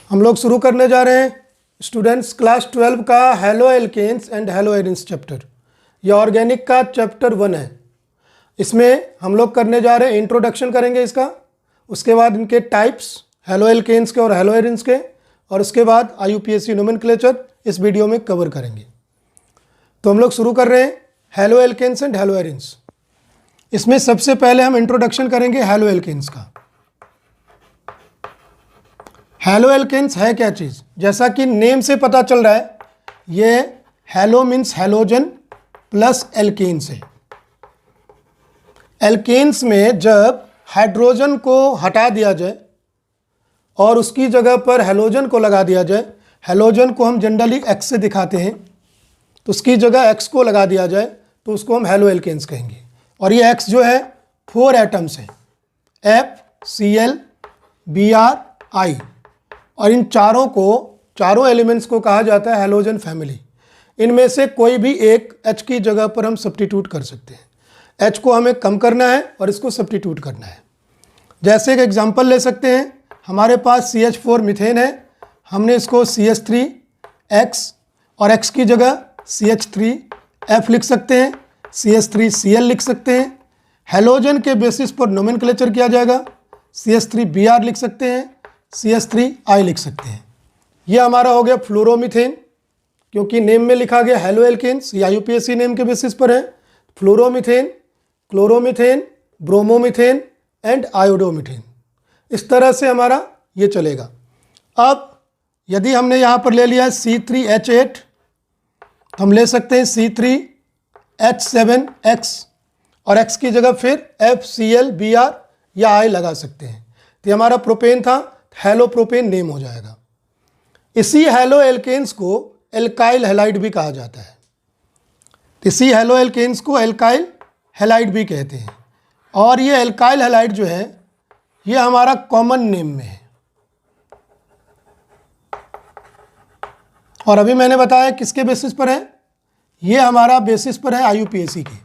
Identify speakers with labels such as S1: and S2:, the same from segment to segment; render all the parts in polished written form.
S1: हम लोग शुरू करने जा रहे हैं स्टूडेंट्स क्लास 12 का haloalkanes and haloarenes chapter. यह ऑर्गेनिक का चैप्टर 1 है। इसमें हम लोग करने जा रहे हैं इंट्रोडक्शन करेंगे इसका, उसके बाद इनके टाइप्स हेलो एल्केन्स के और हेलो एरिन्स के, और उसके बाद IUPAC नोमेनक्लेचर इस वीडियो में कवर करेंगे। तो हम लोग शुरू कर रहे हैं haloalkanes and haloarenes. इसमें सबसे पहले हम इंट्रोडक्शन करेंगे हेलो एल्केन्स का। हेलो एल्केन्स है क्या चीज़? जैसा कि नेम से पता चल रहा है, ये halo means halogen plus alkanes है। एल्केन्स में जब हाइड्रोजन को हटा दिया जाए और उसकी जगह पर हेलोजन को लगा दिया जाए, हेलोजन को हम जनरली X से दिखाते हैं, तो उसकी जगह X को लगा दिया जाए तो उसको हम हेलो एल्केन्स कहेंगे। और ये X जो है 4 एटम्स हैं, FCl Br I, और इन चारों एलिमेंट्स को कहा जाता है हेलोजन फैमिली। इनमें से कोई भी एक H की जगह पर हम सब्स्टिट्यूट कर सकते हैं। H को हमें कम करना है और इसको सब्स्टिट्यूट करना है। जैसे एक एग्जांपल ले सकते हैं, हमारे पास CH4 मीथेन है, हमने इसको CH3X और X की जगह CH3F लिख सकते हैं, CH3Cl लिख सकते हैं। हेलोजन के बेसिस पर नोमेनक्लेचर किया जाएगा, CH3Br लिख सकते हैं, CH3I लिख सकते हैं। यह हमारा हो गया फ्लोरोमीथेन, क्योंकि नेम में लिखा गया हेलो एल्केन्स, ये IUPAC नेम के बेसिस पर है। फ्लोरोमीथेन, क्लोरोमीथेन, ब्रोमोमीथेन एंड आयोडोमीथेन, इस तरह से हमारा ये चलेगा। अब यदि हमने यहाँ पर ले लिया है C3H8, तो हम ले सकते हैं C3H7X और X की जगह फिर FCl Br या I लगा सकते हैं। तो हमारा प्रोपेन था, हेलो प्रोपेन नेम हो जाएगा। इसी हेलो एल्केन्स को एल्काइल हैलाइड भी कहा जाता है। इसी हेलो एल्केन्स को एल्काइल हैलाइड भी कहते हैं। और ये एल्काइल हैलाइड जो है, ये हमारा कॉमन नेम में है। और अभी मैंने बताया किसके बेसिस पर है, ये हमारा बेसिस पर है IUPAC के।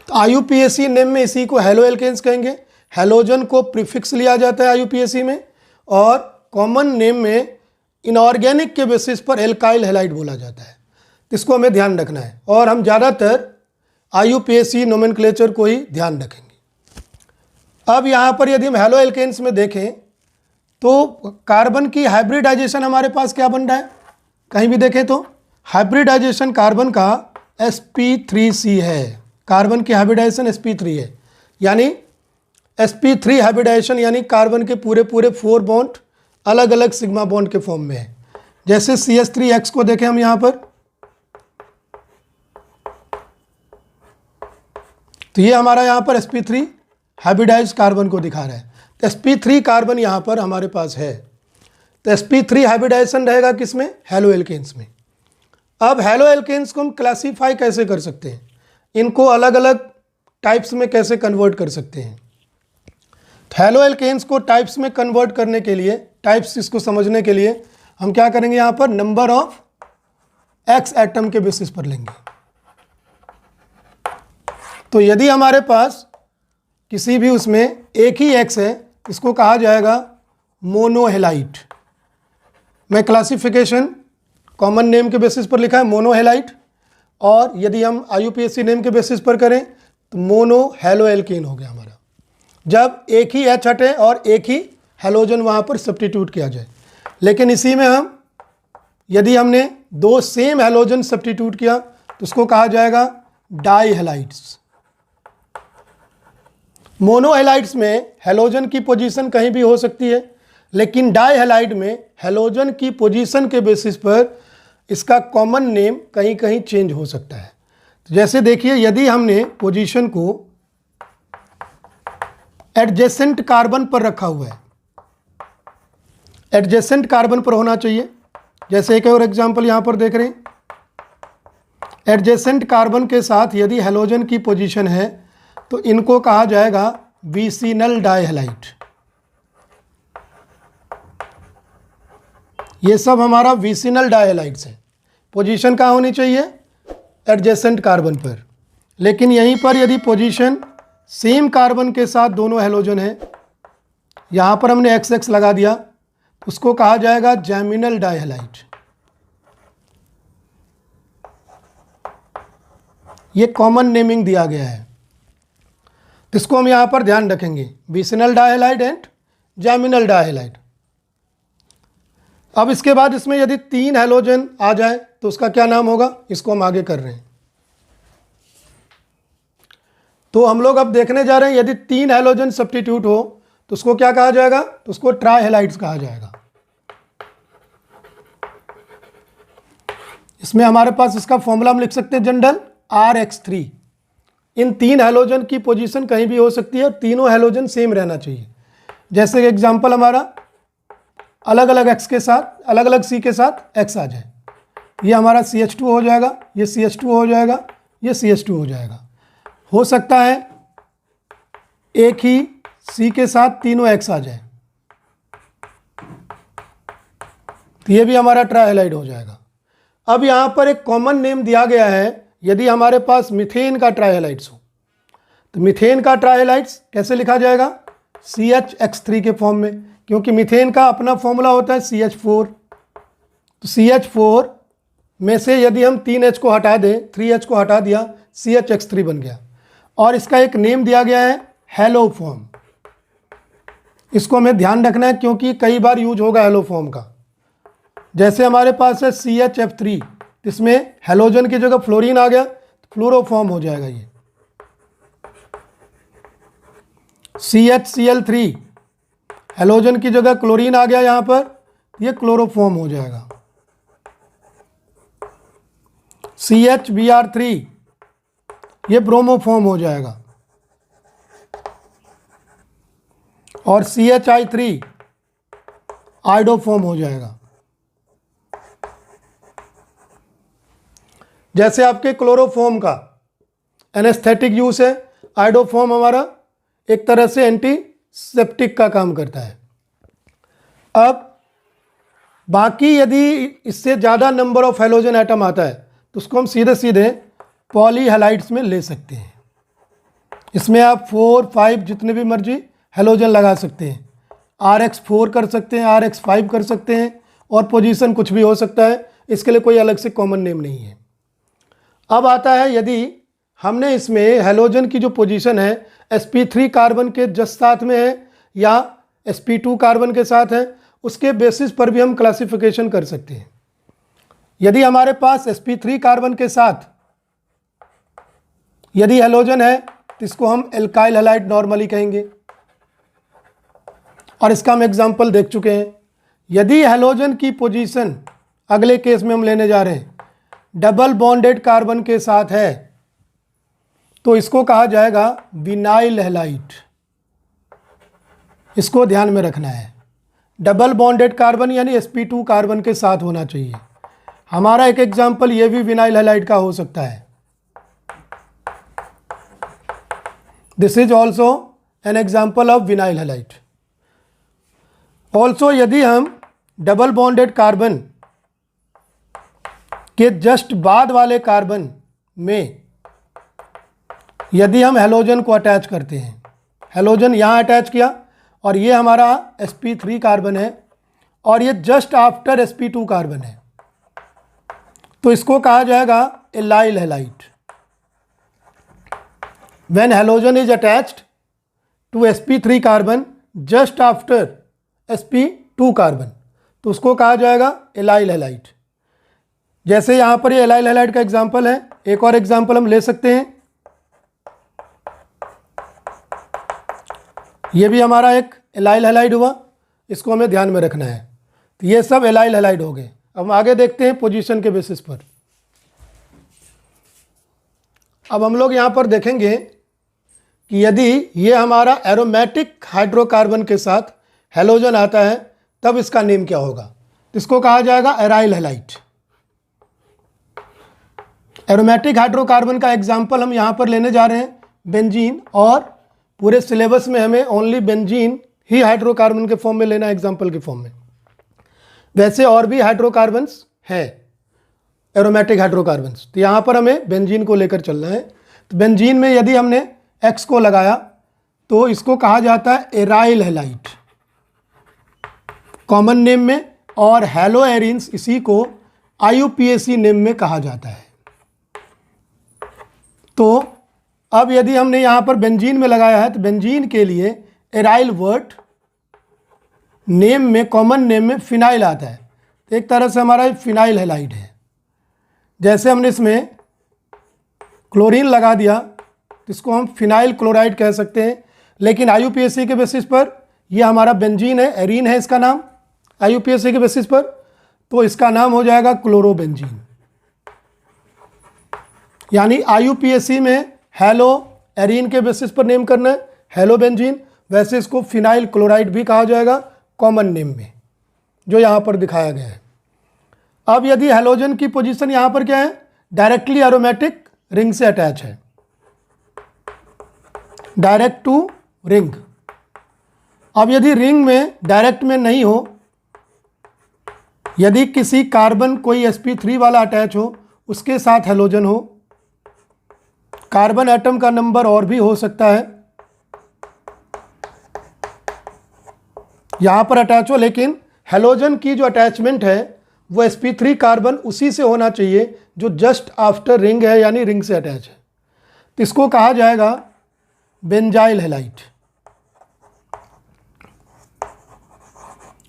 S1: तो IUPAC नेम में इसी को हेलो एल्केन्स कहेंगे। हेलोजन को प्रीफिक्स लिया जाता है IUPAC में, और कॉमन नेम में इनऑर्गेनिक के बेसिस पर एल्काइल हैलाइड बोला जाता है। इसको हमें ध्यान रखना है, और हम ज़्यादातर IUPAC नोमेनक्लेचर को ही ध्यान रखेंगे। अब यहाँ पर यदि हम हेलो एल्केन्स में देखें तो कार्बन की हाइब्रिडाइजेशन हमारे पास क्या बन रहा है, कहीं भी देखें तो हाइब्रिडाइजेशन कार्बन का sp3c है। कार्बन की हाइब्रिडाइजेशन sp3 है, यानी sp3 हाइब्रिडाइजेशन यानी कार्बन के पूरे 4 बॉन्ड अलग अलग सिग्मा बॉन्ड के फॉर्म में है। जैसे CH3X को देखें हम यहाँ पर, तो ये हमारा यहाँ पर sp3 हाइब्रिडाइज्ड कार्बन को दिखा रहा है। तो sp3 कार्बन यहाँ पर हमारे पास है, तो sp3 हाइब्रिडाइजेशन रहेगा किसमें, हेलो एल्केन्स में। अब हेलो एल्केन्स को हम क्लासीफाई कैसे कर सकते हैं, इनको अलग अलग टाइप्स में कैसे कन्वर्ट कर सकते हैं। हेलो एल्केन्स को टाइप्स में कन्वर्ट करने के लिए, टाइप्स इसको समझने के लिए हम क्या करेंगे, यहाँ पर नंबर ऑफ X एटम के बेसिस पर लेंगे। तो यदि हमारे पास किसी भी उसमें एक ही X है, इसको कहा जाएगा मोनोहेलाइट। मैं क्लासिफिकेशन कॉमन नेम के बेसिस पर लिखा है मोनोहेलाइट, और यदि हम IUPAC नेम के बेसिस पर करें तो मोनो हेलो एल्केन हो गया हमारा, जब एक ही H हटे और एक ही हेलोजन वहाँ पर सब्स्टिट्यूट किया जाए। लेकिन इसी में हम यदि हमने 2 सेम हेलोजन सब्स्टिट्यूट किया तो उसको कहा जाएगा डाईहेलाइट्स। मोनोहेलाइट्स में हेलोजन की पोजीशन कहीं भी हो सकती है, लेकिन डाईहेलाइड में हेलोजन की पोजीशन के बेसिस पर इसका कॉमन नेम कहीं कहीं चेंज हो सकता है। तो जैसे देखिए, यदि हमने पोजीशन को एडजेसेंट कार्बन पर रखा हुआ है, एडजेसेंट कार्बन पर होना चाहिए। जैसे एक और एग्जांपल यहाँ पर देख रहे हैं, एडजेसेंट कार्बन के साथ यदि हेलोजन की पोजीशन है तो इनको कहा जाएगा विसिनल डाईहेलाइड। ये सब हमारा विसिनल डाईहेलाइड्स है। पोजीशन कहाँ होनी चाहिए, एडजेसेंट कार्बन पर। लेकिन यहीं पर यदि पोजीशन सेम कार्बन के साथ दोनों हेलोजन है, यहाँ पर हमने XX लगा दिया, उसको कहा जाएगा जैमिनल डायहलाइड। ये कॉमन नेमिंग दिया गया है, तो इसको हम यहाँ पर ध्यान रखेंगे, विसिनल डायहलाइड एंड जैमिनल डायहलाइड। अब इसके बाद इसमें यदि 3 हैलोजन आ जाए तो उसका क्या नाम होगा, इसको हम आगे कर रहे हैं। तो हम लोग अब देखने जा रहे हैं, यदि 3 हैलोजन सब्स्टिट्यूट हो तो उसको क्या कहा जाएगा, तो उसको ट्राइहैलाइड्स कहा जाएगा। इसमें हमारे पास इसका फॉर्मूला हम लिख सकते हैं जनरल RX3। इन 3 हैलोजन की पोजीशन कहीं भी हो सकती है और तीनों हैलोजन सेम रहना चाहिए। जैसे एग्जांपल हमारा अलग अलग X के साथ, अलग अलग C के साथ X आ जाए, ये हमारा CH2 हो जाएगा, ये CH2 हो जाएगा, ये CH2 हो जाएगा। हो सकता है एक ही C के साथ तीनों X आ जाए, तो ये भी हमारा ट्राइहैलाइड हो जाएगा। अब यहाँ पर एक कॉमन नेम दिया गया है, यदि हमारे पास मीथेन का ट्राइहैलाइड्स हो तो मीथेन का ट्राइहैलाइड्स कैसे लिखा जाएगा, CHX3 के फॉर्म में, क्योंकि मीथेन का अपना फॉर्मूला होता है CH4। तो CH4 में से यदि हम 3H को हटा दें, 3H को हटा दिया, CHX3 बन गया। और इसका एक नेम दिया गया है हेलो फॉर्म। इसको हमें ध्यान रखना है क्योंकि कई बार यूज होगा हेलो फॉर्म का। जैसे हमारे पास है CHF3, इसमें हेलोजन की जगह फ्लोरीन आ गया तो फ्लोरोफॉर्म हो जाएगा। ये CHCl3, हेलोजन की जगह क्लोरीन आ गया यहाँ पर, ये क्लोरोफॉर्म हो जाएगा। CHBr3, ये ब्रोमोफॉर्म हो जाएगा। और CHI3 आइडोफॉर्म हो जाएगा। जैसे आपके क्लोरोफॉर्म का एनेस्थेटिक यूज है, आइडोफॉर्म हमारा एक तरह से एंटीसेप्टिक का काम करता है। अब बाकी यदि इससे ज़्यादा नंबर ऑफ हैलोजन एटम आता है तो उसको हम सीधे सीधे पॉलीहैलाइड्स में ले सकते हैं। इसमें आप 4, 5 जितने भी मर्जी हैलोजन लगा सकते हैं। RX4 कर सकते हैं, RX5 कर सकते हैं, और पोजीशन कुछ भी हो सकता है, इसके लिए कोई अलग से कॉमन नेम नहीं है। अब आता है, यदि हमने इसमें हैलोजन की जो पोजीशन है sp3 कार्बन के जस्ट साथ में है या sp2 कार्बन के साथ है, उसके बेसिस पर भी हम क्लासिफिकेशन कर सकते हैं। यदि हमारे पास sp3 कार्बन के साथ यदि हैलोजन है तो इसको हम एल्काइल हैलाइड नॉर्मली कहेंगे, और इसका हम एग्जांपल देख चुके हैं। यदि हैलोजन की पोजीशन अगले केस में हम लेने जा रहे हैं डबल बॉन्डेड कार्बन के साथ है तो इसको कहा जाएगा विनाइल हैलाइड। इसको ध्यान में रखना है, डबल बॉन्डेड कार्बन यानी sp2 कार्बन के साथ होना चाहिए। हमारा एक एग्जांपल ये भी विनाइल हैलाइड का हो सकता है। This is also an example of vinyl halide. Also यदि हम डबल बॉन्डेड कार्बन के जस्ट बाद वाले कार्बन में यदि हम हैलोजन को अटैच करते हैं, हैलोजन यहाँ अटैच किया और ये हमारा sp3 कार्बन है और ये जस्ट आफ्टर sp2 कार्बन है, तो इसको कहा जाएगा allyl halide. When halogen is attached to sp3 carbon just after sp2 carbon, तो उसको कहा जाएगा एलाइल हैलाइड। जैसे यहाँ पर ये एलाइल हैलाइड का एग्जाम्पल है, एक और एग्जाम्पल हम ले सकते हैं। ये भी हमारा एक एलाइल हैलाइड हुआ, इसको हमें ध्यान में रखना है। तो ये सब एलाइल हैलाइड हो गए। अब हम आगे देखते हैं पोजीशन के बेसिस पर। अब हम लोग यहाँ पर देखेंगे कि यदि ये हमारा एरोमेटिक हाइड्रोकार्बन के साथ हैलोजन आता है तब इसका नेम क्या होगा, इसको कहा जाएगा एराइल हैलाइड। एरोमेटिक हाइड्रोकार्बन का एग्जाम्पल हम यहाँ पर लेने जा रहे हैं बेंजीन, और पूरे सिलेबस में हमें ओनली बेंजीन ही हाइड्रोकार्बन के फॉर्म में लेना है, एग्जाम्पल के फॉर्म में। वैसे और भी हाइड्रोकार्बन्स हैं एरोमेटिक हाइड्रोकार्बन्स, तो यहाँ पर हमें बेंजीन को लेकर चलना है। तो बेंजीन में यदि हमने X को लगाया तो इसको कहा जाता है एराइल हैलाइड। कॉमन नेम में, और हेलो एरिन्स इसी को IUPAC नेम में कहा जाता है। तो अब यदि हमने यहाँ पर बेंजीन में लगाया है तो बेंजीन के लिए एराइल वर्ड नेम में, कॉमन नेम में फिनाइल आता है। तो एक तरह से हमारा फिनाइल हैलाइड है। जैसे हमने इसमें क्लोरीन लगा दिया तो इसको हम फिनाइल क्लोराइड कह सकते हैं, लेकिन IUPAC के बेसिस पर ये हमारा बेंजीन है, एरीन है इसका नाम IUPAC के बेसिस पर, तो इसका नाम हो जाएगा क्लोरोबेंजीन। यानी IUPAC में हेलो एरीन के बेसिस पर नेम करना है हेलो बेंजीन, वैसे इसको फिनाइल क्लोराइड भी कहा जाएगा कॉमन नेम में, जो यहाँ पर दिखाया गया है। अब यदि हेलोजन की पोजीशन यहाँ पर क्या है, डायरेक्टली एरोमेटिक रिंग से अटैच है, डायरेक्ट टू रिंग। अब यदि रिंग में डायरेक्ट में नहीं हो, यदि किसी कार्बन कोई sp3 वाला अटैच हो, उसके साथ हेलोजन हो, कार्बन एटम का नंबर और भी हो सकता है यहाँ पर अटैच हो, लेकिन हेलोजन की जो अटैचमेंट है वो sp3 कार्बन उसी से होना चाहिए जो जस्ट आफ्टर रिंग है, यानी रिंग से अटैच है। तो इसको कहा जाएगा बेंजाइल हैलाइड।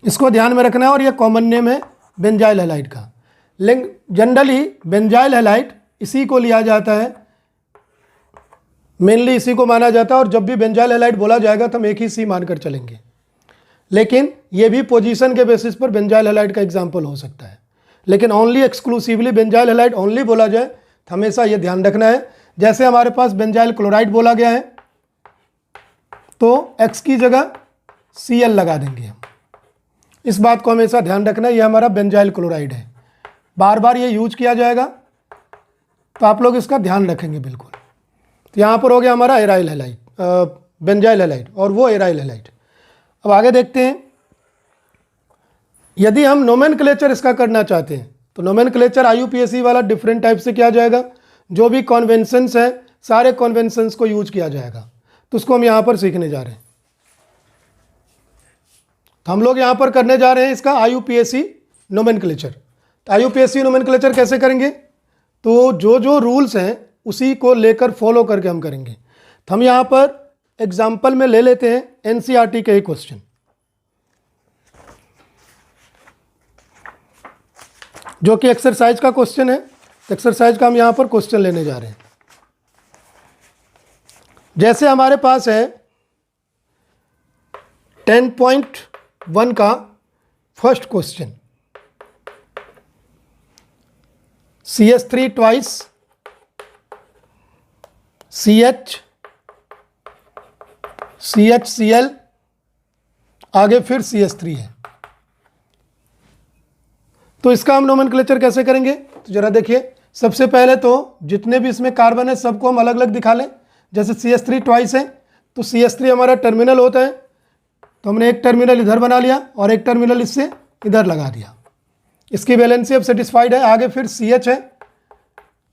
S1: इसको ध्यान में रखना है, और यह कॉमन नेम है बेंजाइल हैलाइड का। लेकिन जनरली बेंजाइल हैलाइड इसी को लिया जाता है, मेनली इसी को माना जाता है, और जब भी बेंजाइल हैलाइड बोला जाएगा तो हम एक ही सी मानकर चलेंगे। लेकिन ये भी पोजीशन के बेसिस पर बेंजाइल हैलाइड का एग्जाम्पल हो सकता है, लेकिन only exclusively benzyl halide only बोला जाए तो हमेशा ये ध्यान रखना है। जैसे हमारे पास बेंजाइल क्लोराइड बोला गया है तो X की जगह Cl लगा देंगे हम। इस बात को हमेशा ध्यान रखना है, ये हमारा बेंजाइल क्लोराइड है, बार बार ये यूज किया जाएगा, तो आप लोग इसका ध्यान रखेंगे बिल्कुल। तो यहाँ पर हो गया हमारा एराइल हैलाइड, बेंजाइल हैलाइड, और वो एराइल हैलाइड। अब आगे देखते हैं, यदि हम नोमेनक्लेचर इसका करना चाहते हैं तो नोमेनक्लेचर IUPAC वाला डिफरेंट टाइप से किया जाएगा। जो भी कॉन्वेंशंस हैं सारे कॉन्वेंशंस को यूज किया जाएगा, तो उसको हम यहाँ पर सीखने जा रहे हैं। तो हम लोग यहाँ पर करने जा रहे हैं इसका IUPAC नोमेनक्लेचर। तो IUPAC नोमेनक्लेचर कैसे करेंगे, तो जो जो रूल्स हैं उसी को लेकर फॉलो करके हम करेंगे। तो हम यहाँ पर एग्जाम्पल में ले लेते हैं NCERT के ही क्वेश्चन, जो कि एक्सरसाइज का क्वेश्चन है। एक्सरसाइज का हम यहाँ पर क्वेश्चन लेने जा रहे हैं। जैसे हमारे पास है 10.1 का first question, CH3 twice CH CHCl, आगे फिर CH3 है। तो इसका हम नोमेनक्लेचर कैसे करेंगे, तो जरा देखिए। सबसे पहले तो जितने भी इसमें कार्बन है सबको हम अलग अलग दिखा लें। जैसे CH3 ट्वाइस है तो CH3 हमारा टर्मिनल होता है, तो हमने एक टर्मिनल इधर बना लिया और एक टर्मिनल इससे इधर लगा दिया। इसकी वैलेंसी अब सेटिस्फाइड है। आगे फिर CH है,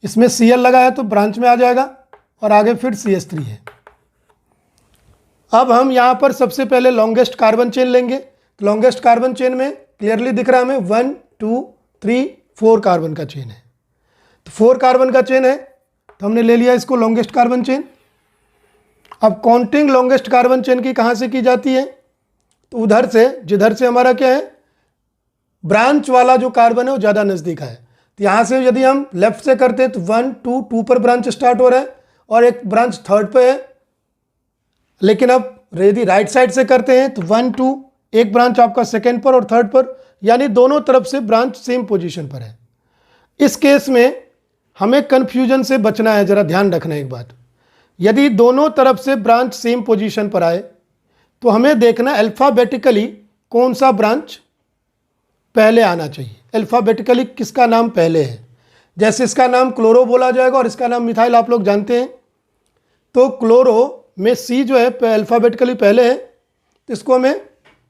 S1: इसमें Cl लगा है तो ब्रांच में आ जाएगा, और आगे फिर CH3 है। अब हम यहाँ पर सबसे पहले लॉन्गेस्ट कार्बन चेन लेंगे। तो लॉन्गेस्ट कार्बन चेन में क्लियरली दिख रहा है हमें 1 2 3 4 कार्बन का चेन है। तो 4 कार्बन का चेन है तो हमने ले लिया इसको लॉन्गेस्ट कार्बन चेन। अब काउंटिंग लॉन्गेस्ट कार्बन चेन की कहाँ से की जाती है, तो उधर से जिधर से हमारा क्या है ब्रांच वाला जो कार्बन है वो ज़्यादा नज़दीक है। तो यहाँ से यदि हम लेफ्ट से करते हैं तो 1 2 2 पर ब्रांच स्टार्ट हो रहा है और एक ब्रांच थर्ड पे है। लेकिन अब यदि राइट साइड से करते हैं तो 1 2 एक ब्रांच आपका सेकेंड पर और थर्ड पर, यानी दोनों तरफ से ब्रांच सेम पोजीशन पर है। इस केस में हमें कन्फ्यूजन से बचना है, ज़रा ध्यान रखना एक बात। यदि दोनों तरफ से ब्रांच सेम पोजीशन पर आए तो हमें देखना अल्फ़ाबेटिकली कौन सा ब्रांच पहले आना चाहिए, अल्फ़ाबेटिकली किसका नाम पहले है। जैसे इसका नाम क्लोरो बोला जाएगा और इसका नाम मिथाइल, आप लोग जानते हैं। तो क्लोरो में C जो है अल्फ़ाबेटिकली पहले है, तो इसको हमें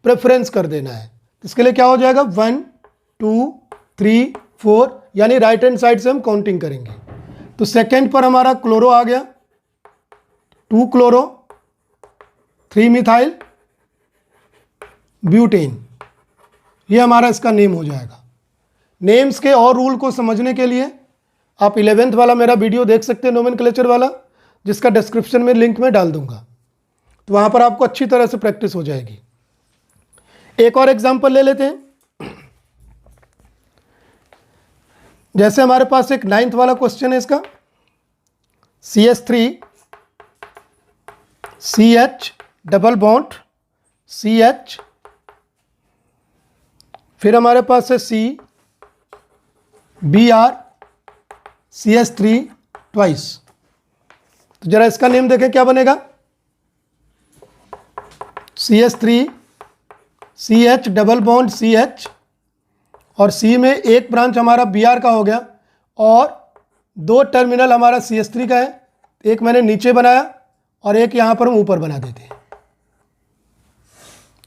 S1: प्रेफरेंस कर देना है। इसके लिए क्या हो जाएगा 1 2 3 4, यानी राइट हैंड साइड से हम काउंटिंग करेंगे। तो सेकेंड पर हमारा क्लोरो आ गया, 2 क्लोरो 3 मिथाइल ब्यूटेन। ये हमारा इसका नेम हो जाएगा। नेम्स के और रूल को समझने के लिए आप 11th वाला मेरा वीडियो देख सकते हैं, नोमेनक्लेचर वाला, जिसका डिस्क्रिप्शन में लिंक में डाल दूंगा, तो वहाँ पर आपको अच्छी तरह से प्रैक्टिस हो जाएगी। एक और एग्जाम्पल ले लेते हैं। जैसे हमारे पास एक 9th वाला क्वेश्चन है इसका, CH3 CH double bond CH, फिर हमारे पास है C Br CH3 ट्वाइस। तो जरा इसका नेम देखें क्या बनेगा, CH3 CH double bond CH, और C में एक ब्रांच हमारा Br का हो गया और दो टर्मिनल हमारा CH3 का है, एक मैंने नीचे बनाया और एक यहाँ पर हम ऊपर बना देते हैं।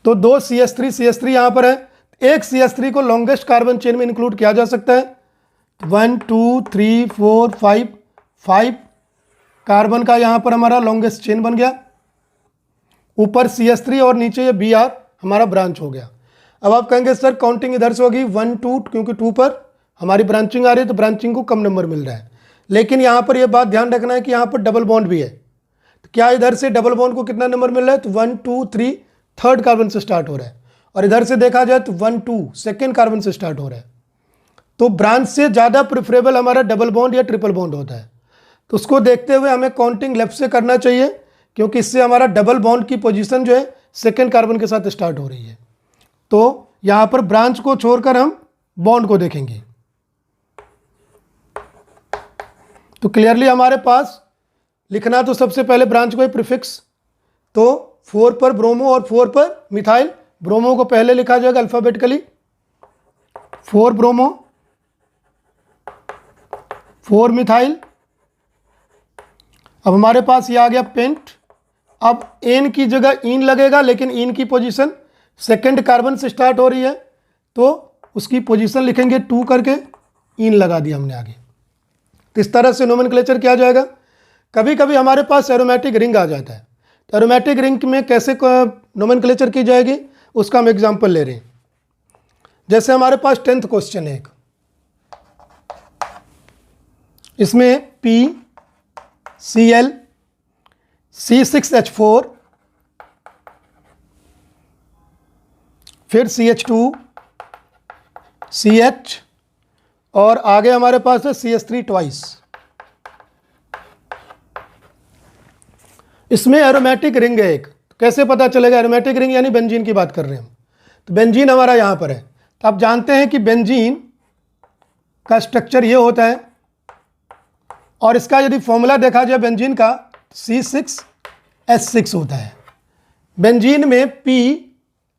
S1: तो दो CH3 यहाँ पर है, एक CH3 को लॉन्गेस्ट कार्बन चेन में इंक्लूड किया जा सकता है। 1 2 3 4 5 कार्बन का यहाँ पर हमारा लॉन्गेस्ट चेन बन गया, ऊपर CH3 और नीचे ये Br हमारा ब्रांच हो गया। अब आप कहेंगे सर काउंटिंग इधर से होगी 1 2, क्योंकि 2 पर हमारी ब्रांचिंग आ रही है तो ब्रांचिंग को कम नंबर मिल रहा है। लेकिन यहाँ पर यह बात ध्यान रखना है कि यहाँ पर डबल बॉन्ड भी है, तो क्या इधर से डबल बॉन्ड को कितना नंबर मिल रहा है, तो 1 2 3 थर्ड कार्बन से स्टार्ट हो रहा है, और इधर से देखा जाए तो 1 2 सेकेंड कार्बन से स्टार्ट हो रहा है। तो ब्रांच से ज़्यादा प्रेफरेबल हमारा डबल बॉन्ड या ट्रिपल बॉन्ड होता है। तो उसको देखते हुए हमें काउंटिंग लेफ्ट से करना चाहिए, क्योंकि इससे हमारा डबल बॉन्ड की पोजीशन जो है सेकेंड कार्बन के साथ स्टार्ट हो रही है। तो यहाँ पर ब्रांच को छोड़कर हम बॉन्ड को देखेंगे। तो क्लियरली हमारे पास लिखना तो सबसे पहले ब्रांच को ही प्रीफिक्स, तो 4 पर ब्रोमो और 4 पर मिथाइल। ब्रोमो को पहले लिखा जाएगा अल्फ़ाबेटिकली, 4 ब्रोमो 4 मिथाइल। अब हमारे पास ये आ गया पेंट। अब एन की जगह इन लगेगा, लेकिन इन की पोजीशन सेकेंड कार्बन से स्टार्ट हो रही है, तो उसकी पोजीशन लिखेंगे 2 करके, इन लगा दिया हमने आगे। तो इस तरह से नोमेनक्लेचर किया जाएगा। कभी कभी हमारे पास एरोमेटिक रिंग आ जाता है, तो एरोमेटिक रिंग में कैसे नोमेनक्लेचर की जाएगी उसका हम एग्जाम्पल ले रहे हैं। जैसे हमारे पास 10th क्वेश्चन है एक, इसमें PCl C6H4 फिर CH2 CH और आगे हमारे पास है CH3 ट्वाइस। इसमें एरोमेटिक रिंग है एक, तो कैसे पता चलेगा एरोमेटिक रिंग, यानी बेंजीन की बात कर रहे हैं हम। तो बेंजीन हमारा यहाँ पर है, तो आप जानते हैं कि बेंजीन का स्ट्रक्चर ये होता है, और इसका यदि फॉर्मूला देखा जाए बेंजीन का C6H6 होता है। बेंजीन में P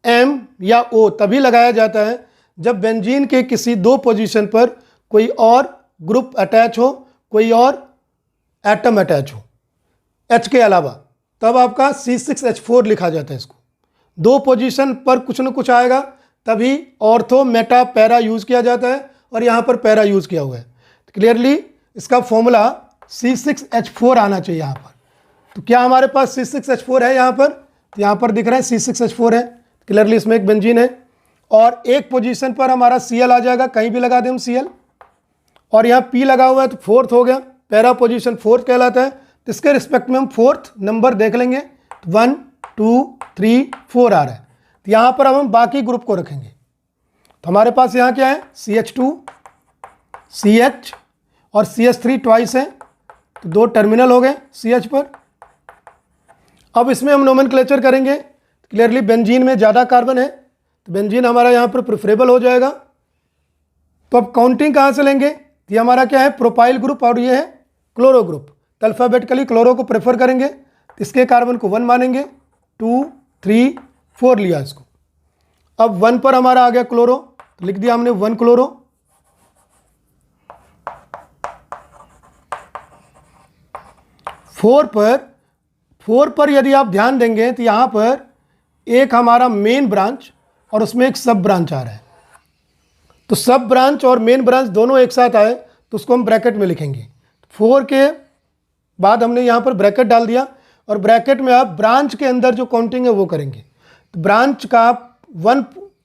S1: M या O तभी लगाया जाता है जब बेंजीन के किसी दो पोजीशन पर कोई और ग्रुप अटैच हो, कोई और एटम अटैच हो H के अलावा, तब आपका C6H4 लिखा जाता है। इसको दो पोजीशन पर कुछ न कुछ आएगा तभी ऑर्थो मेटा पैरा यूज़ किया जाता है, और यहाँ पर पैरा यूज़ किया हुआ है। तो क्लियरली इसका फॉर्मूला C6H4 आना चाहिए यहाँ पर। तो क्या हमारे पास C6H4 है यहाँ पर, तो यहाँ पर दिख रहा है C6H4 है। क्लियरली इसमें एक बेंजीन है, और एक पोजीशन पर हमारा Cl आ जाएगा, कहीं भी लगा दें हम Cl, और यहाँ P लगा हुआ है तो फोर्थ हो गया, पैरा पोजीशन फोर्थ कहलाता है। तो इसके रिस्पेक्ट में हम फोर्थ नंबर देख लेंगे, 1 2 3 4 आ रहा है। तो यहाँ पर अब हम बाकी ग्रुप को रखेंगे। तो हमारे पास यहाँ क्या है, CH2 CH और CH3 ट्वाइस है, तो दो टर्मिनल हो गए CH पर। अब इसमें हम नोमेनक्लेचर करेंगे। क्लियरली बेंजीन में ज़्यादा कार्बन है, तो बेंजीन हमारा यहाँ पर प्रेफरेबल हो जाएगा। तो अब काउंटिंग कहाँ से लेंगे, तो ये हमारा क्या है, प्रोपाइल ग्रुप, और ये है क्लोरो ग्रुप। तो अल्फ़ाबेटिकली क्लोरो को प्रेफर करेंगे, तो इसके कार्बन को 1 मानेंगे, 2 3 4 लिया इसको। अब 1 पर हमारा आ गया क्लोरो, तो लिख दिया हमने 1 क्लोरो। 4 पर यदि आप ध्यान देंगे तो यहाँ पर एक हमारा मेन ब्रांच और उसमें एक सब ब्रांच आ रहा है। तो सब ब्रांच और मेन ब्रांच दोनों एक साथ आए तो उसको हम ब्रैकेट में लिखेंगे। 4 के बाद हमने यहाँ पर ब्रैकेट डाल दिया, और ब्रैकेट में आप ब्रांच के अंदर जो काउंटिंग है वो करेंगे। तो ब्रांच का 1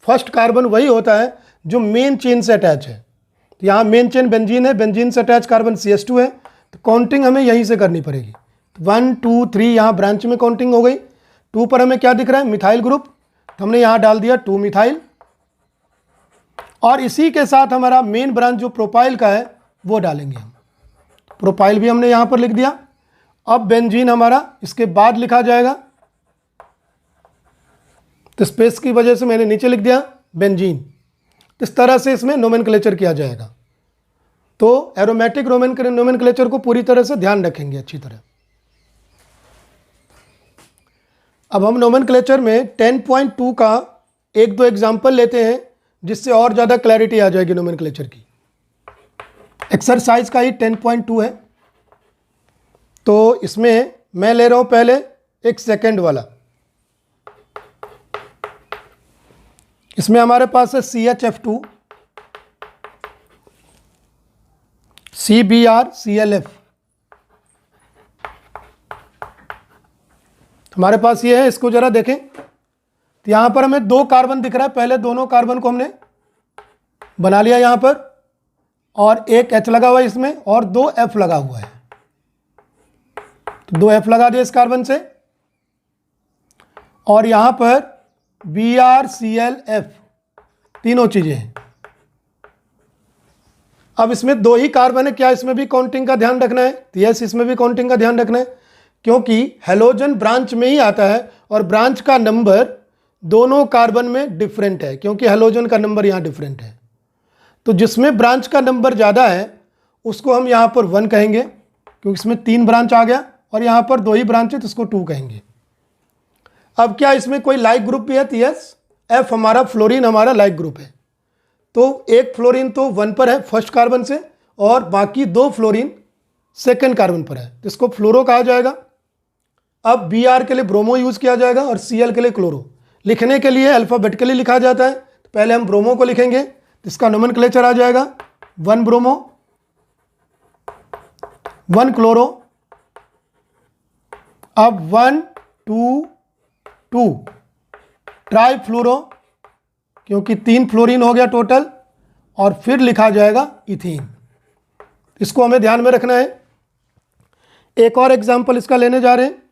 S1: फर्स्ट कार्बन वही होता है जो मेन चेन से अटैच है। तो यहाँ मेन चेन बेंजीन है, बेंजीन से अटैच कार्बन CH2 है, तो काउंटिंग हमें यहीं से करनी पड़ेगी। 1 2 3 यहाँ ब्रांच में काउंटिंग हो गई। 2 पर हमें क्या दिख रहा है, मिथाइल ग्रुप, तो हमने यहाँ डाल दिया 2 मिथाइल। और इसी के साथ हमारा मेन ब्रांच जो प्रोपाइल का है वो डालेंगे हम। प्रोपाइल भी हमने यहाँ पर लिख दिया। अब बेंजीन हमारा इसके बाद लिखा जाएगा, तो स्पेस की वजह से मैंने नीचे लिख दिया बेंजीन। इस तरह से इसमें नोमेनक्लेचर किया जाएगा। तो एरोमेटिक नोमेनक्लेचर को पूरी तरह से ध्यान रखेंगे अच्छी तरह। अब हम नोमेनक्लेचर में 10.2 का एक दो एग्जाम्पल लेते हैं जिससे और ज़्यादा क्लैरिटी आ जाएगी नोमेनक्लेचर की। एक्सरसाइज का ही 10.2 है, तो इसमें मैं ले रहा हूं पहले एक सेकंड वाला। इसमें हमारे पास है CHF2, CBr, CLF। हमारे पास ये है, इसको जरा देखें तो यहां पर हमें 2 कार्बन दिख रहा है। पहले दोनों कार्बन को हमने बना लिया यहां पर, और एक H लगा हुआ है इसमें और 2 F लगा हुआ है, तो 2 F लगा दिया इस कार्बन से। और यहां पर BrClF, तीनों चीजें हैं। अब इसमें 2 ही कार्बन है, क्या इसमें भी काउंटिंग का ध्यान रखना है? तो यस, इसमें भी काउंटिंग का ध्यान रखना है, क्योंकि हेलोजन ब्रांच में ही आता है और ब्रांच का नंबर दोनों कार्बन में डिफरेंट है, क्योंकि हेलोजन का नंबर यहाँ डिफरेंट है। तो जिसमें ब्रांच का नंबर ज़्यादा है उसको हम यहाँ पर 1 कहेंगे, क्योंकि इसमें 3 ब्रांच आ गया, और यहाँ पर 2 ही ब्रांच है तो इसको 2 कहेंगे। अब क्या इसमें कोई लाइक ग्रुप भी है? तो यस, F हमारा फ्लोरीन हमारा लाइक ग्रुप है। तो एक फ्लोरीन तो 1 पर है फर्स्ट कार्बन से, और बाकी 2 फ्लोरीन सेकंड कार्बन पर है, तो इसको फ्लोरो कहा जाएगा। अब Br के लिए ब्रोमो यूज़ किया जाएगा और Cl के लिए क्लोरो। लिखने के लिए अल्फ़ाबेटिकली लिखा जाता है, तो पहले हम ब्रोमो को लिखेंगे, तो इसका नोमेनक्लेचर आ जाएगा 1 ब्रोमो, 1 क्लोरो। अब 1 2 2 ट्राई फ्लोरो, क्योंकि 3 फ्लोरीन हो गया टोटल, और फिर लिखा जाएगा इथीन। इसको हमें ध्यान में रखना है। एक और एग्जांपल इसका लेने जा रहे हैं,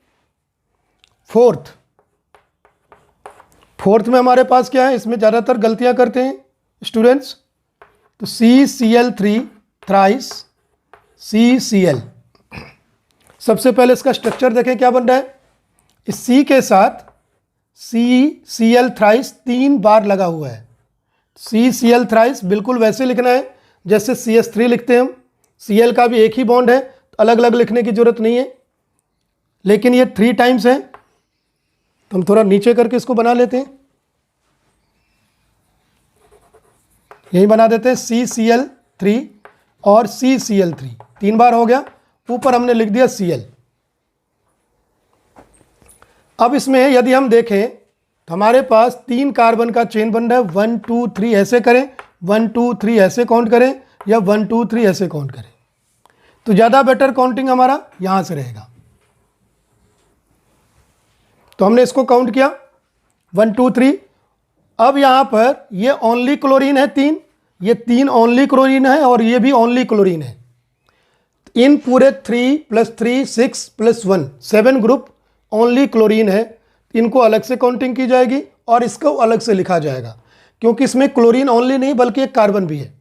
S1: फोर्थ में हमारे पास क्या है, इसमें ज़्यादातर गलतियां करते हैं स्टूडेंट्स। तो CCl3 थ्राइस CCl। सबसे पहले इसका स्ट्रक्चर देखें क्या बन रहा है। इस C के साथ CCl थ्राइस 3 बार लगा हुआ है। CCl थ्राइस बिल्कुल वैसे लिखना है जैसे CH3 लिखते हैं हम। Cl का भी एक ही बॉन्ड है, तो अलग अलग लिखने की जरूरत नहीं है, लेकिन ये 3 टाइम्स है, तो हम थोड़ा नीचे करके इसको बना लेते हैं। यही बना देते हैं CCl3 और CCl3, 3 बार हो गया। ऊपर हमने लिख दिया Cl। अब इसमें यदि हम देखें तो हमारे पास 3 कार्बन का चेन बन रहा है। 1 2 3 ऐसे करें, 1 2 3 ऐसे काउंट करें, या 1 2 3 ऐसे काउंट करें, तो ज़्यादा बेटर काउंटिंग हमारा यहाँ से रहेगा। तो हमने इसको काउंट किया 1 2 3। अब यहाँ पर ये ओनली क्लोरीन है 3, ये 3 ओनली क्लोरीन है, और ये भी ओनली क्लोरीन है। इन पूरे 3 + 3 6 + 1 7 ग्रुप ओनली क्लोरीन है। इनको अलग से काउंटिंग की जाएगी और इसको अलग से लिखा जाएगा, क्योंकि इसमें क्लोरीन ओनली नहीं बल्कि एक कार्बन भी है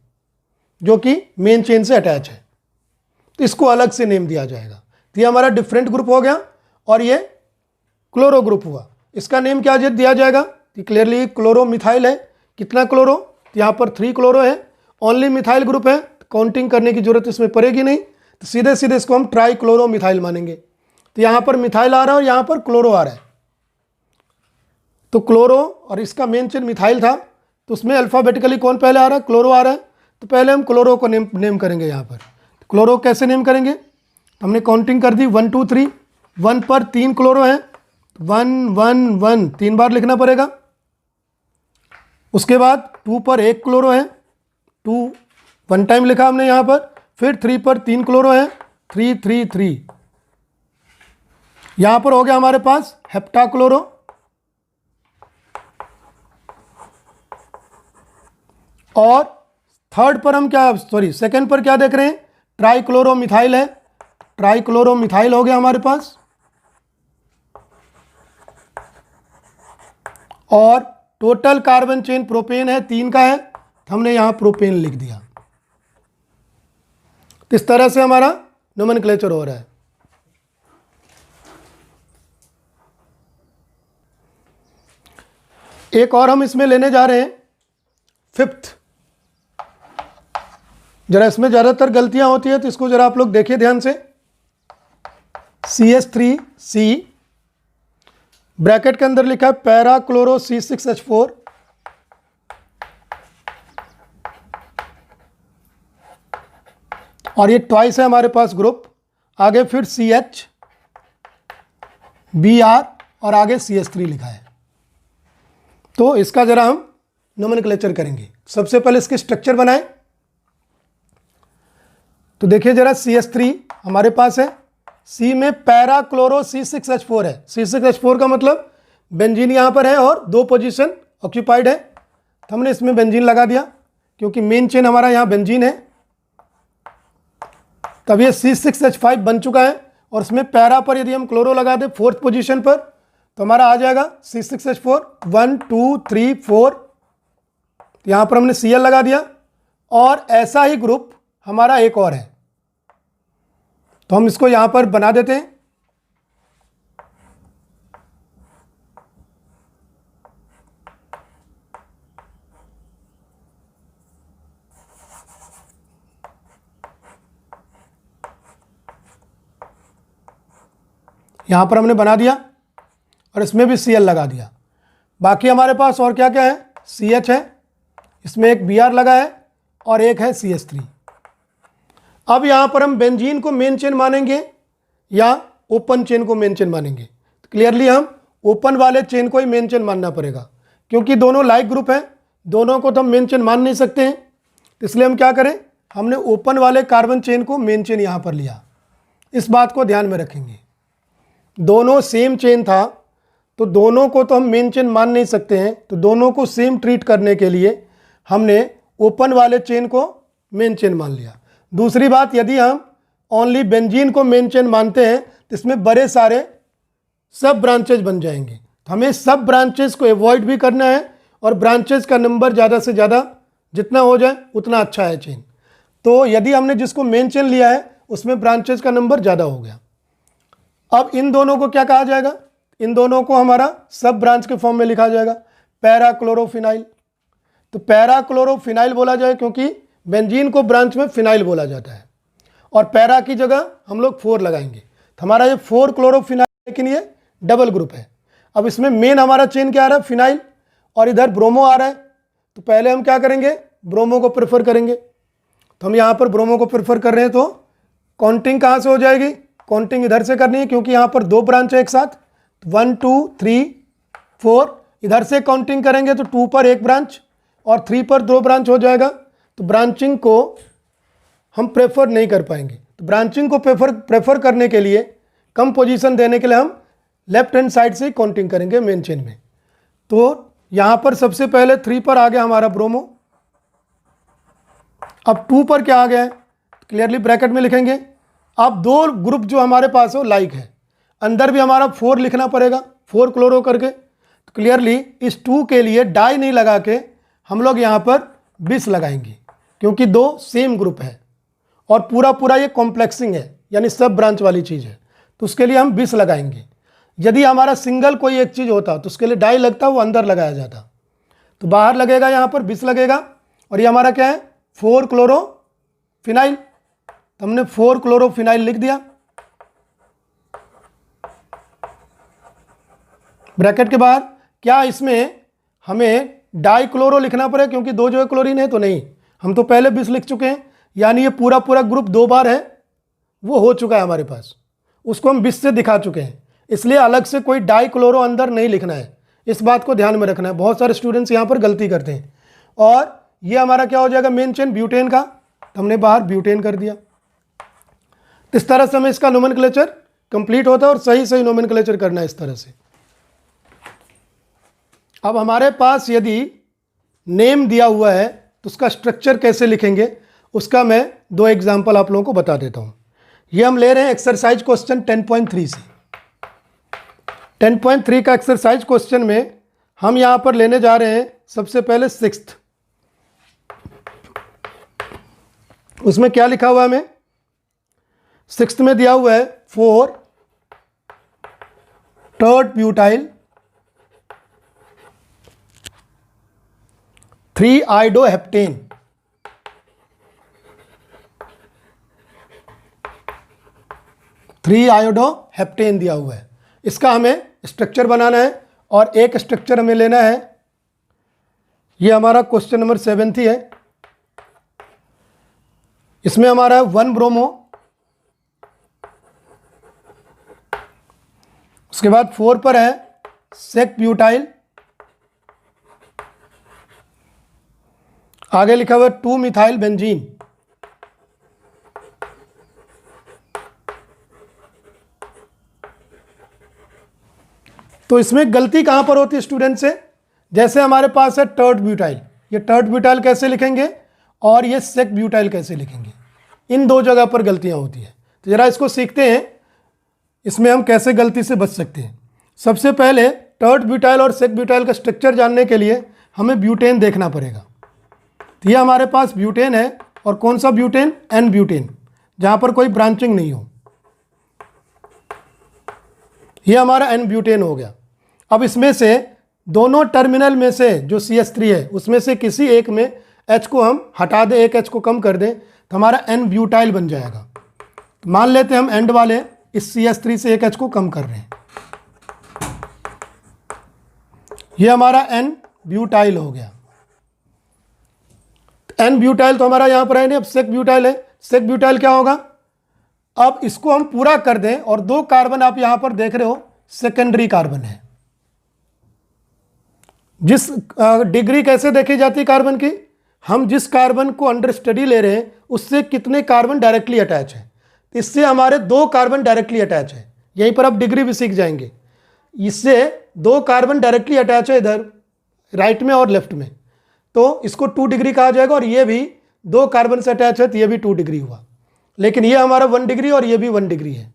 S1: जो कि मेन चेन से अटैच है, तो इसको अलग से नेम दिया जाएगा। तो ये हमारा डिफरेंट ग्रुप हो गया, और ये क्लोरो ग्रुप हुआ। इसका नेम क्या दिया जाएगा? तो क्लियरली क्लोरो मिथाइल है। कितना क्लोरो? तो यहाँ पर 3 क्लोरो है, ओनली मिथाइल ग्रुप है, तो काउंटिंग करने की जरूरत इसमें पड़ेगी नहीं, तो सीधे सीधे इसको हम ट्राई क्लोरो मिथाइल मानेंगे। तो यहाँ पर मिथाइल आ रहा है और यहाँ पर क्लोरो आ रहा है, तो क्लोरो, और इसका मेन चेन मिथाइल था, तो उसमें अल्फ़ाबेटिकली कौन पहले आ रहा है? क्लोरो आ रहा है, तो पहले हम क्लोरो को नेम करेंगे। यहाँ पर क्लोरो कैसे नेम करेंगे? हमने काउंटिंग कर दी 1 2 3, 1 पर 3 क्लोरो है, 1 1 1 3 बार लिखना पड़ेगा। उसके बाद 2 पर 1 क्लोरो है, 2 1 टाइम लिखा हमने यहाँ पर। फिर 3 पर 3 क्लोरो है, 3 3 3। यहाँ पर हो गया हमारे पास हेप्टाक्लोरो। और थर्ड पर हम क्या, सॉरी सेकंड पर क्या देख रहे हैं, ट्राइक्लोरोमिथाइल है, ट्राइक्लोरोमिथाइल हो गया हमारे पास। और टोटल कार्बन चेन प्रोपेन है 3 का है, हमने यहां प्रोपेन लिख दिया। इस तरह से हमारा नोमेनक्लेचर हो रहा है। एक और हम इसमें लेने जा रहे हैं, फिफ्थ। जरा इसमें ज़्यादातर गलतियां होती है, तो इसको जरा आप लोग देखिए ध्यान से। CH3C, ब्रैकेट के अंदर लिखा है पैराक्लोरो C6H4, और ये ट्वाइस है हमारे पास ग्रुप। आगे फिर CH, Br और आगे CH3 लिखा है। तो इसका जरा हम नोमेनक्लेचर करेंगे। सबसे पहले इसके स्ट्रक्चर बनाएं। तो देखिए जरा, CH3 हमारे पास है, C में पैराक्लोरो C6H4 है। C6H4 का मतलब बेंजीन यहाँ पर है और 2 पोजीशन ऑक्यूपाइड है, तो हमने इसमें बेंजीन लगा दिया क्योंकि मेन चेन हमारा यहाँ बेंजीन है। तब ये C6H5 बन चुका है, और इसमें पैरा पर यदि हम क्लोरो लगा दें 4th पोजीशन पर, तो हमारा आ जाएगा C6H4 1 2 3 4। यहाँ पर हमने Cl लगा दिया, और ऐसा ही ग्रुप हमारा एक और है, तो हम इसको यहाँ पर बना देते हैं। यहाँ पर हमने बना दिया, और इसमें भी Cl लगा दिया। बाकी हमारे पास और क्या क्या है, CH है, इसमें एक Br लगा है, और एक है CH3। अब यहाँ पर हम बेंजीन को मेन चेन मानेंगे या ओपन चेन को मेन चेन मानेंगे। तो क्लियरली हम ओपन वाले चेन को ही मेन चेन मानना पड़ेगा, क्योंकि दोनों लाइक ग्रुप हैं, दोनों को तो हम मेन चेन मान नहीं सकते हैं। तो इसलिए हम क्या करें, हमने ओपन वाले कार्बन चेन को मेन चेन यहाँ पर लिया। इस बात को ध्यान में रखेंगे, दोनों सेम चेन था, तो दोनों को तो हम मेन चेन मान नहीं सकते हैं। तो दोनों को सेम ट्रीट करने के लिए हमने ओपन वाले चेन को मेन चेन मान लिया। दूसरी बात, यदि हम ओनली बेंजीन को मेन चेन मानते हैं तो इसमें बड़े सारे सब ब्रांचेज बन जाएंगे। तो हमें सब ब्रांचेज को अवॉइड भी करना है, और ब्रांचेज का नंबर ज़्यादा से ज़्यादा जितना हो जाए उतना अच्छा है चेन। तो यदि हमने जिसको मेन चेन लिया है उसमें ब्रांचेज का नंबर ज़्यादा हो गया। अब इन दोनों को क्या कहा जाएगा, इन दोनों को हमारा सब ब्रांच के फॉर्म में लिखा जाएगा, पैराक्लोरोफिनाइल। तो पैराक्लोरोफिनाइल बोला जाए क्योंकि बेंजीन को ब्रांच में फिनाइल बोला जाता है, और पैरा की जगह हम लोग 4 लगाएंगे। तो हमारा ये 4 क्लोरोफिनाइल, लेकिन ये डबल ग्रुप है। अब इसमें मेन हमारा चेन क्या आ रहा है, फिनाइल, और इधर ब्रोमो आ रहा है। तो पहले हम क्या करेंगे, ब्रोमो को प्रेफर करेंगे। तो हम यहाँ पर ब्रोमो को प्रेफर कर रहे हैं, तो काउंटिंग कहाँ से हो जाएगी, काउंटिंग इधर से करनी है, क्योंकि यहाँ पर 2 ब्रांच है एक साथ, 1 2 3 4। इधर से काउंटिंग करेंगे तो 2 पर 1 ब्रांच और 3 पर 2 ब्रांच हो जाएगा। तो ब्रांचिंग को हम प्रेफर नहीं कर पाएंगे। तो ब्रांचिंग को प्रेफर करने के लिए, कम पोजीशन देने के लिए हम लेफ्ट हैंड साइड से ही काउंटिंग करेंगे मेन चेन में। तो यहाँ पर सबसे पहले 3 पर आ गया हमारा ब्रोमो। अब 2 पर क्या आ गया है, क्लियरली ब्रैकेट में लिखेंगे। अब 2 ग्रुप जो हमारे पास है लाइक है, अंदर भी हमारा 4 लिखना पड़ेगा, 4 क्लोरो करके। तो क्लियरली इस 2 के लिए डाई नहीं लगा के हम लोग यहाँ पर बिस लगाएंगे, क्योंकि 2 सेम ग्रुप है और पूरा ये कॉम्प्लेक्सिंग है, यानी सब ब्रांच वाली चीज़ है। तो उसके लिए हम बिस लगाएंगे। यदि हमारा सिंगल कोई एक चीज़ होता तो उसके लिए डाई लगता, वो अंदर लगाया जाता। तो बाहर लगेगा, यहाँ पर बिस लगेगा। और ये हमारा क्या है, 4 क्लोरोफिनाइल। तो हमने 4 क्लोरोफिनाइल लिख दिया। ब्रैकेट के बाहर क्या इसमें हमें डाई क्लोरो लिखना पड़े, क्योंकि 2 जो है क्लोरीन है, तो नहीं, हम तो पहले बिस लिख चुके हैं। यानी ये पूरा ग्रुप 2 बार है, वो हो चुका है हमारे पास, उसको हम बिस से दिखा चुके हैं। इसलिए अलग से कोई डाई क्लोरो अंदर नहीं लिखना है, इस बात को ध्यान में रखना है। बहुत सारे स्टूडेंट्स यहाँ पर गलती करते हैं। और ये हमारा क्या हो जाएगा, मेन चेन ब्यूटेन का, तो हमने बाहर ब्यूटेन कर दिया। इस तरह से हमें इसका नोमेनक्लेचर कंप्लीट होता है, और सही नोमेनक्लेचर करना है इस तरह से। अब हमारे पास यदि नेम दिया हुआ है तो उसका स्ट्रक्चर कैसे लिखेंगे उसका मैं 2 एग्जाम्पल आप लोगों को बता देता हूँ। ये हम ले रहे हैं एक्सरसाइज क्वेश्चन 10.3 से। 10.3 का एक्सरसाइज क्वेश्चन में हम यहाँ पर लेने जा रहे हैं सबसे पहले 6th। उसमें क्या लिखा हुआ है हमें, 6th में दिया हुआ है 4 टर्ट ब्यूटाइल 3 आइडोहेप्टेन। थ्री आयोडोहेप्टेन दिया हुआ है। इसका हमें स्ट्रक्चर बनाना है और एक स्ट्रक्चर हमें लेना है। ये हमारा क्वेश्चन नंबर 7 ही है। इसमें हमारा 1 ब्रोमो, उसके बाद 4 पर है सेक ब्यूटाइल, आगे लिखा हुआ है 2 मिथाइल बेंजीन। तो इसमें गलती कहां पर होती है स्टूडेंट से, जैसे हमारे पास है टर्ट ब्यूटाइल, ये टर्ट ब्यूटाइल कैसे लिखेंगे और ये सेक ब्यूटाइल कैसे लिखेंगे, इन 2 जगह पर गलतियां होती है। तो जरा इसको सीखते हैं, इसमें हम कैसे गलती से बच सकते हैं। सबसे पहले टर्ट ब्यूटाइल और सेक ब्यूटाइल का स्ट्रक्चर जानने के लिए हमें ब्यूटेन देखना पड़ेगा। तो ये हमारे पास ब्यूटेन है, और कौन सा ब्यूटेन, एन ब्यूटेन, जहां पर कोई ब्रांचिंग नहीं हो। ये हमारा एन ब्यूटेन हो गया। अब इसमें से दोनों टर्मिनल में से जो CH3 है उसमें से किसी एक में H को हम हटा दें, एक H को कम कर दें, तो हमारा एन ब्यूटाइल बन जाएगा। मान लेते हैं हम एंड वाले इस CH3 से एक H को कम कर रहे हैं, ये हमारा एन ब्यूटाइल हो गया। एन ब्यूटाइल तो हमारा यहां पर है नहीं, अब सेक ब्यूटाइल है। सेक ब्यूटाइल क्या होगा, अब इसको हम पूरा कर दें और 2 कार्बन आप यहां पर देख रहे हो सेकेंडरी कार्बन है। जिस डिग्री कैसे देखी जाती है कार्बन की, हम जिस कार्बन को अंडर स्टडी ले रहे हैं उससे कितने कार्बन डायरेक्टली अटैच है। इससे हमारे 2 कार्बन डायरेक्टली अटैच है, यहीं पर आप डिग्री भी सीख जाएंगे। इससे 2 कार्बन डायरेक्टली अटैच है इधर राइट में और लेफ्ट में, तो इसको 2 डिग्री कहा जाएगा। और ये भी 2 कार्बन से अटैच है तो ये भी 2 डिग्री हुआ, लेकिन ये हमारा 1 डिग्री और ये भी 1 डिग्री है।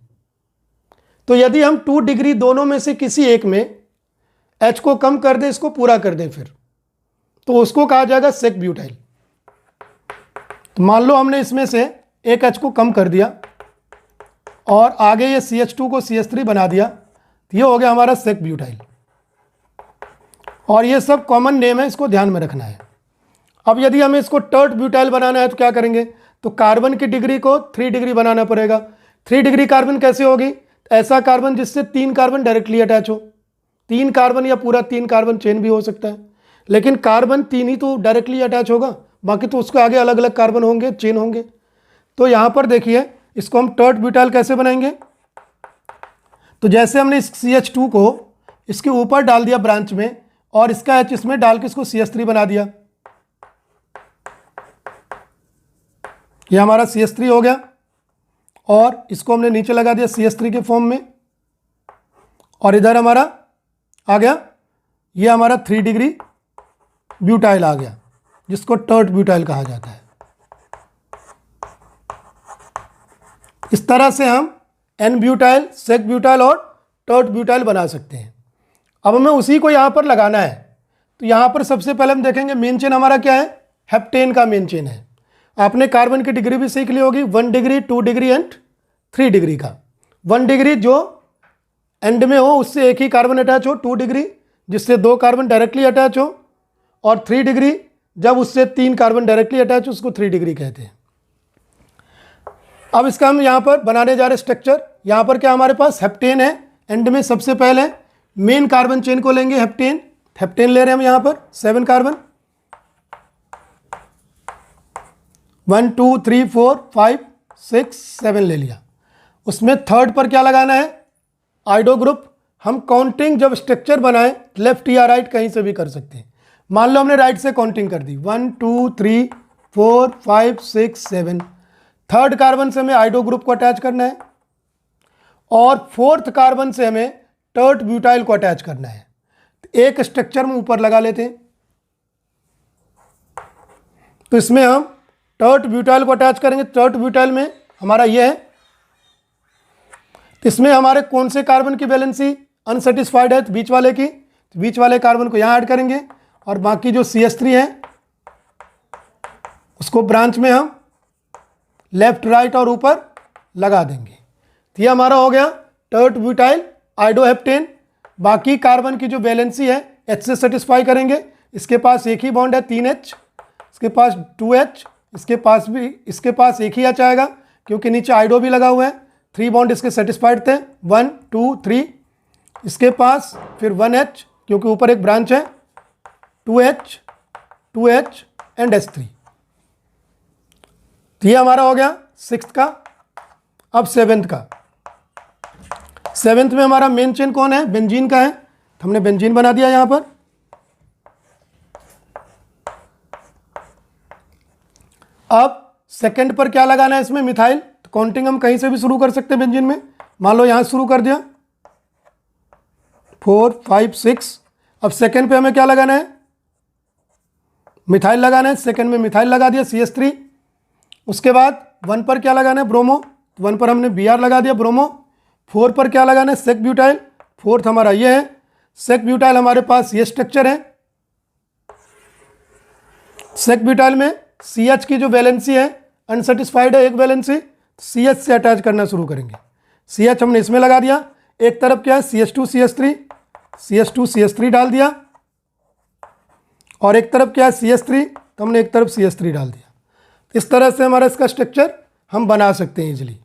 S1: तो यदि हम 2 डिग्री दोनों में से किसी एक में H को कम कर दें, इसको पूरा कर दें फिर, तो उसको कहा जाएगा सेक ब्यूटाइल। तो मान लो हमने इसमें से एक H को कम कर दिया और आगे ये CH2 को CH3 बना दिया, तो ये हो गया हमारा सेक ब्यूटाइल। और ये सब कॉमन नेम है, इसको ध्यान में रखना है। अब यदि हमें इसको टर्ट ब्यूटाइल बनाना है तो क्या करेंगे, तो कार्बन की डिग्री को 3 डिग्री बनाना पड़ेगा। 3 डिग्री कार्बन कैसे होगी, ऐसा कार्बन जिससे 3 कार्बन डायरेक्टली अटैच हो। 3 कार्बन या पूरा 3 कार्बन चेन भी हो सकता है, लेकिन कार्बन 3 ही तो डायरेक्टली अटैच होगा, बाकी तो उसके आगे अलग अलग कार्बन होंगे, चेन होंगे। तो यहाँ पर देखिए इसको हम टर्ट ब्यूटाइल कैसे बनाएंगे। तो जैसे हमने इस CH2 को इसके ऊपर डाल दिया ब्रांच में और इसका H इसमें डाल के इसको CH3 बना दिया, ये हमारा CH3 हो गया। और इसको हमने नीचे लगा दिया CH3 के फॉर्म में, और इधर हमारा आ गया ये हमारा 3 डिग्री ब्यूटाइल आ गया, जिसको टर्ट ब्यूटाइल कहा जाता है। इस तरह से हम एन ब्यूटाइल, सेक ब्यूटाइल और टर्ट ब्यूटाइल बना सकते हैं। अब हमें उसी को यहाँ पर लगाना है, तो यहाँ पर सबसे पहले हम देखेंगे मेन चेन हमारा क्या है, हेप्टेन का मेन चेन है। आपने कार्बन की डिग्री भी सीख ली होगी, 1 डिग्री, 2 डिग्री एंड 3 डिग्री का। 1 डिग्री जो एंड में हो उससे एक ही कार्बन अटैच हो, 2 डिग्री जिससे 2 कार्बन डायरेक्टली अटैच हो, और 3 डिग्री जब उससे 3 कार्बन डायरेक्टली अटैच हो, उसको 3 डिग्री कहते हैं। अब इसका हम यहाँ पर बनाने जा रहे स्ट्रक्चर। यहाँ पर क्या हमारे पास हेप्टेन है, एंड में सबसे पहले मेन कार्बन चेन को लेंगे हेप्टेन। हेप्टेन ले रहे हैं हम यहाँ पर 7 कार्बन, 1 2 3 4 5 6 7 ले लिया। उसमें थर्ड पर क्या लगाना है, आइडो ग्रुप। हम काउंटिंग जब स्ट्रक्चर बनाएं लेफ्ट या राइट कहीं से भी कर सकते हैं। मान लो हमने राइट से काउंटिंग कर दी, 1 2 3 4 5 6 7। थर्ड कार्बन से हमें आइडो ग्रुप को अटैच करना है, और फोर्थ कार्बन से हमें टर्ट ब्यूटाइल को अटैच करना है। एक स्ट्रक्चर में ऊपर लगा लेते हैं। तो इसमें हम टर्ट ब्यूटाइल को अटैच करेंगे। टर्ट ब्यूटाइल में हमारा ये है, तो इसमें हमारे कौन से कार्बन की वैलेंसी अनसेटिस्फाइड है, तो बीच वाले की, तो बीच वाले कार्बन को यहाँ ऐड करेंगे और बाकी जो CH3 है उसको ब्रांच में हम लेफ्ट राइट और ऊपर लगा देंगे। तो ये हमारा हो गया टर्ट ब्यूटाइल आइडोहेप्टेन। बाकी कार्बन की जो वैलेंसी है H से सेटिस्फाई करेंगे। इसके पास एक ही बॉन्ड है 3H, इसके पास 2H, इसके पास एक ही H आएगा क्योंकि नीचे आइडो भी लगा हुआ है। 3 बॉन्ड इसके सेटिस्फाइड थे, 1 2 3। इसके पास फिर 1H क्योंकि ऊपर एक ब्रांच है, 2H 2H एंड H3। तो ये हमारा हो गया 6th का। अब 7th का। 7th में हमारा मेन चेन कौन है, बेंजीन का है, तो हमने बेंजीन बना दिया यहां पर। अब सेकंड पर क्या लगाना है इसमें, मिथाइल। तो काउंटिंग हम कहीं से भी शुरू कर सकते हैं बेंजीन में। मान लो यहां शुरू कर दिया 4 5 6। अब सेकंड पे हमें क्या लगाना है, मिथाइल लगाना है। सेकंड में मिथाइल लगा दिया CH3। उसके बाद 1 पर क्या लगाना है, ब्रोमो। 1 पर हमने Br लगा दिया, ब्रोमो। 4 पर क्या लगाना है, सेक ब्यूटाइल। 4th हमारा ये है सेक ब्यूटाइल। हमारे पास ये स्ट्रक्चर है। सेक ब्यूटाइल में CH की जो वैलेंसी है अनसेटिस्फाइड है, एक वैलेंसी, CH से अटैच करना शुरू करेंगे। CH हमने इसमें लगा दिया। एक तरफ क्या है CH2 CH3, CH2 CH3 डाल दिया और एक तरफ क्या है CH3, तो हमने एक तरफ CH3 डाल दिया। इस तरह से हमारा इसका स्ट्रक्चर हम बना सकते हैं इजीली।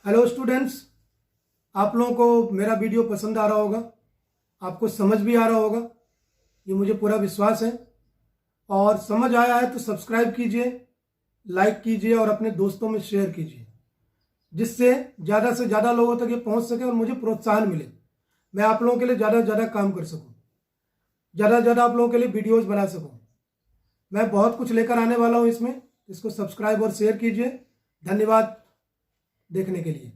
S1: हेलो स्टूडेंट्स, आप लोगों को मेरा वीडियो पसंद आ रहा होगा, आपको समझ भी आ रहा होगा, ये मुझे पूरा विश्वास है। और समझ आया है तो सब्सक्राइब कीजिए, लाइक कीजिए और अपने दोस्तों में शेयर कीजिए, जिससे ज़्यादा से ज़्यादा लोगों तक ये पहुंच सके और मुझे प्रोत्साहन मिले, मैं आप लोगों के लिए ज़्यादा से ज़्यादा काम कर सकूं, ज़्यादा से ज़्यादा आप लोगों के लिए वीडियोज़ बना सकूं। मैं बहुत कुछ लेकर आने वाला हूं इसमें। इसको सब्सक्राइब और शेयर कीजिए। धन्यवाद देखने के लिए।